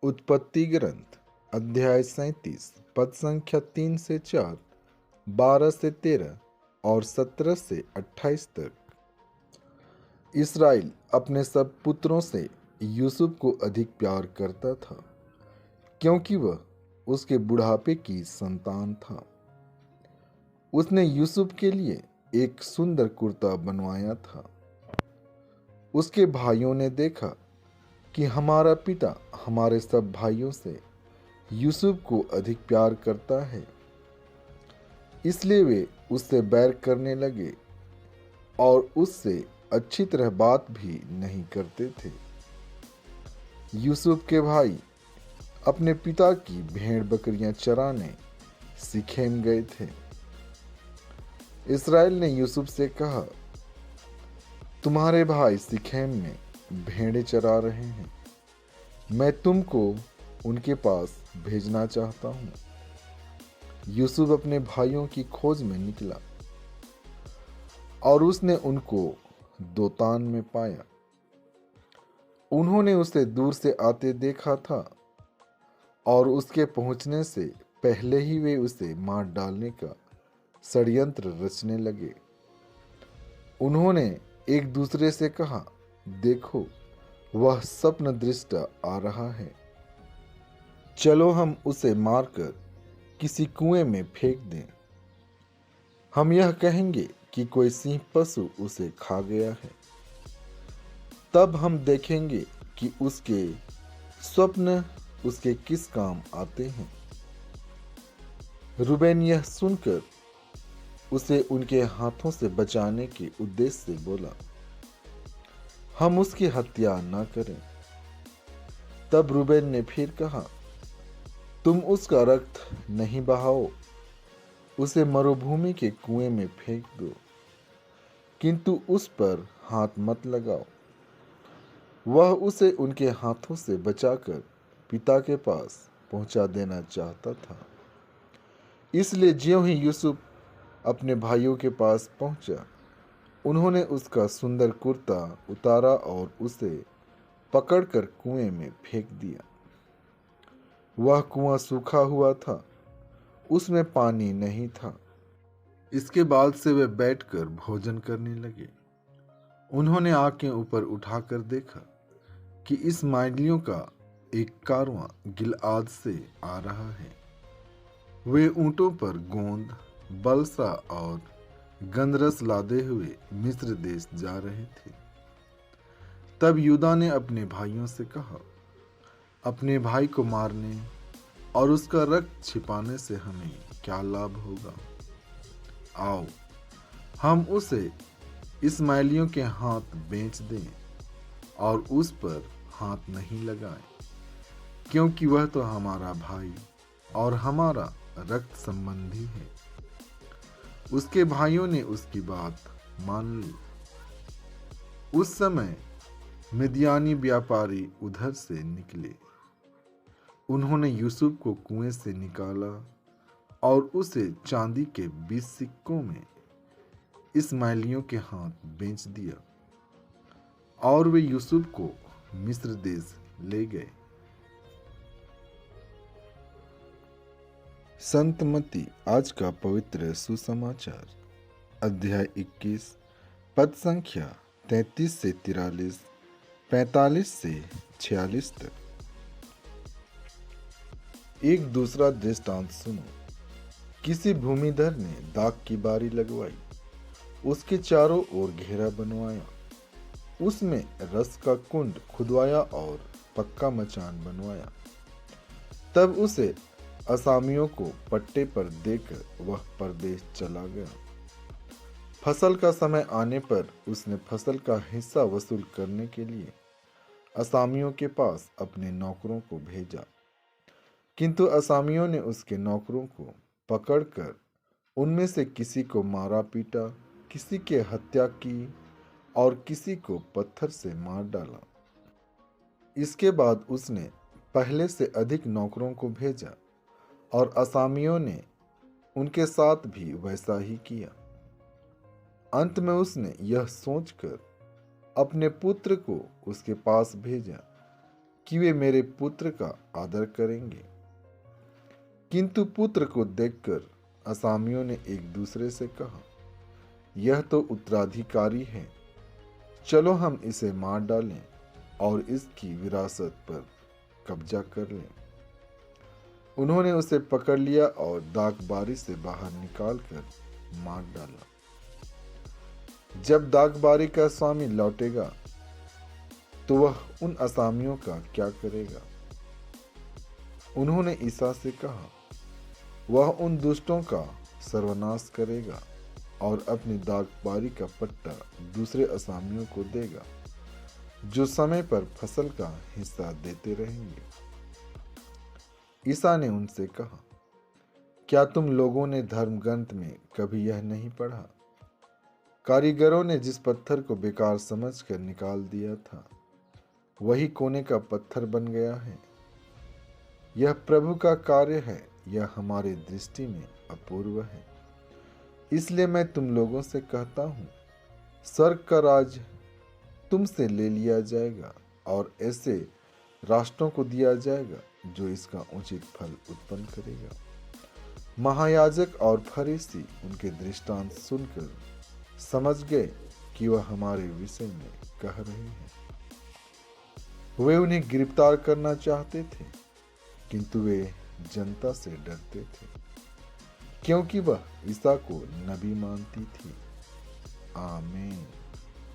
उत्पत्ति ग्रंथ अध्याय 37 पद संख्या 3 से 4, 12 से 13 और 17 से 28 तक। इसराइल अपने सब पुत्रों से यूसुफ को अधिक प्यार करता था, क्योंकि वह उसके बुढ़ापे की संतान था। उसने यूसुफ के लिए एक सुंदर कुर्ता बनवाया था। उसके भाइयों ने देखा कि हमारा पिता हमारे सब भाइयों से यूसुफ को अधिक प्यार करता है, इसलिए वे उससे बैर करने लगे और उससे अच्छी तरह बात भी नहीं करते थे। यूसुफ के भाई अपने पिता की भेड़ बकरियां चराने सिखेम गए थे। इसराइल ने यूसुफ से कहा, तुम्हारे भाई सिखेम में भेड़ें चरा रहे हैं, मैं तुमको उनके पास भेजना चाहता हूँ। यूसुफ अपने भाइयों की खोज में निकला और उसने उनको दोतान में पाया। उन्होंने उसे दूर से आते देखा था और उसके पहुंचने से पहले ही वे उसे मार डालने का षड्यंत्र रचने लगे। उन्होंने एक दूसरे से कहा, देखो, वह स्वप्न दृष्टा आ रहा है, चलो हम उसे मारकर किसी कुएं में फेंक दें। हम यह कहेंगे कि कोई सिंह पशु उसे खा गया है, तब हम देखेंगे कि उसके स्वप्न उसके किस काम आते हैं। रूबेन यह सुनकर उसे उनके हाथों से बचाने के उद्देश्य से बोला, हम उसकी हत्या न करें। तब रूबेन ने फिर कहा, तुम उसका रक्त नहीं बहाओ, उसे मरुभूमि के कुएं में फेंक दो, किंतु उस पर हाथ मत लगाओ। वह उसे उनके हाथों से बचाकर पिता के पास पहुंचा देना चाहता था। इसलिए ज्यों ही यूसुफ अपने भाइयों के पास पहुंचा, उन्होंने उसका सुंदर कुर्ता उतारा और उसे पकड़कर कुएं में फेंक दिया। वह कुआं सूखा हुआ था, उसमें पानी नहीं था। इसके बाद से वे बैठकर भोजन करने लगे। उन्होंने आंखें ऊपर उठाकर देखा कि इस्माइलियों का एक कारवां गिलआद से आ रहा है। वे ऊंटों पर गोंद, बलसा और गंधरस लादे हुए मिस्र देश जा रहे थे। तब यूदा ने अपने भाइयों से कहा, अपने भाई को मारने और उसका रक्त छिपाने से हमें क्या लाभ होगा? आओ, हम उसे इस्माइलियों के हाथ बेच दें और उस पर हाथ नहीं लगाएं, क्योंकि वह तो हमारा भाई और हमारा रक्त संबंधी है। उसके भाइयों ने उसकी बात मान ली। उस समय मिद्यानी व्यापारी उधर से निकले। उन्होंने यूसुफ को कुएं से निकाला और उसे चांदी के 20 सिक्कों में इस्माइलियों के हाथ बेच दिया और वे यूसुफ को मिस्र देश ले गए। संत मत्ती आज का पवित्र सुसमाचार अध्याय 21 पद संख्या 33 से 43, 45 से 46 तक। एक दूसरा दृष्टांत सुनो। किसी भूमिधर ने दाख की बारी लगवाई, उसके चारों ओर घेरा बनवाया, उसमें रस का कुंड खुदवाया और पक्का मचान बनवाया। तब उसे असामियों को पट्टे पर देकर वह परदेश चला गया। फसल का समय आने पर उसने फसल का हिस्सा वसूल करने के लिए असामियों के पास अपने नौकरों को भेजा, किंतु असामियों ने उसके नौकरों को पकड़कर उनमें से किसी को मारा पीटा, किसी की हत्या की और किसी को पत्थर से मार डाला। इसके बाद उसने पहले से अधिक नौकरों को भेजा और असामियों ने उनके साथ भी वैसा ही किया। अंत में उसने यह सोचकर अपने पुत्र को उसके पास भेजा कि वे मेरे पुत्र का आदर करेंगे। किंतु पुत्र को देखकर असामियों ने एक दूसरे से कहा, यह तो उत्तराधिकारी है, चलो हम इसे मार डालें और इसकी विरासत पर कब्जा कर लें। उन्होंने उसे पकड़ लिया और दागबारी से बाहर निकालकर मार डाला। जब दागबारी का स्वामी लौटेगा तो वह उन असामियों का क्या करेगा? उन्होंने ईसा से कहा, वह उन दुष्टों का सर्वनाश करेगा और अपनी दागबारी का पट्टा दूसरे असामियों को देगा, जो समय पर फसल का हिस्सा देते रहेंगे। ईसा ने उनसे कहा, क्या तुम लोगों ने धर्मग्रंथ में कभी यह नहीं पढ़ा? कारीगरों ने जिस पत्थर को बेकार समझकर निकाल दिया था, वही कोने का पत्थर बन गया है। यह प्रभु का कार्य है, यह हमारी दृष्टि में अपूर्व है। इसलिए मैं तुम लोगों से कहता हूं, स्वर्ग का राज तुमसे ले लिया जाएगा और ऐसे राष्ट्रों को दिया जाएगा जो इसका उचित फल उत्पन्न करेगा। महायाजक और फरीसी उनके दृष्टांत सुनकर समझ गए कि वह हमारे विषय में कह रहे हैं। वे उन्हें गिरफ्तार करना चाहते थे, किंतु वे जनता से डरते थे, क्योंकि वह ईसा को नबी मानती थी। आमीन।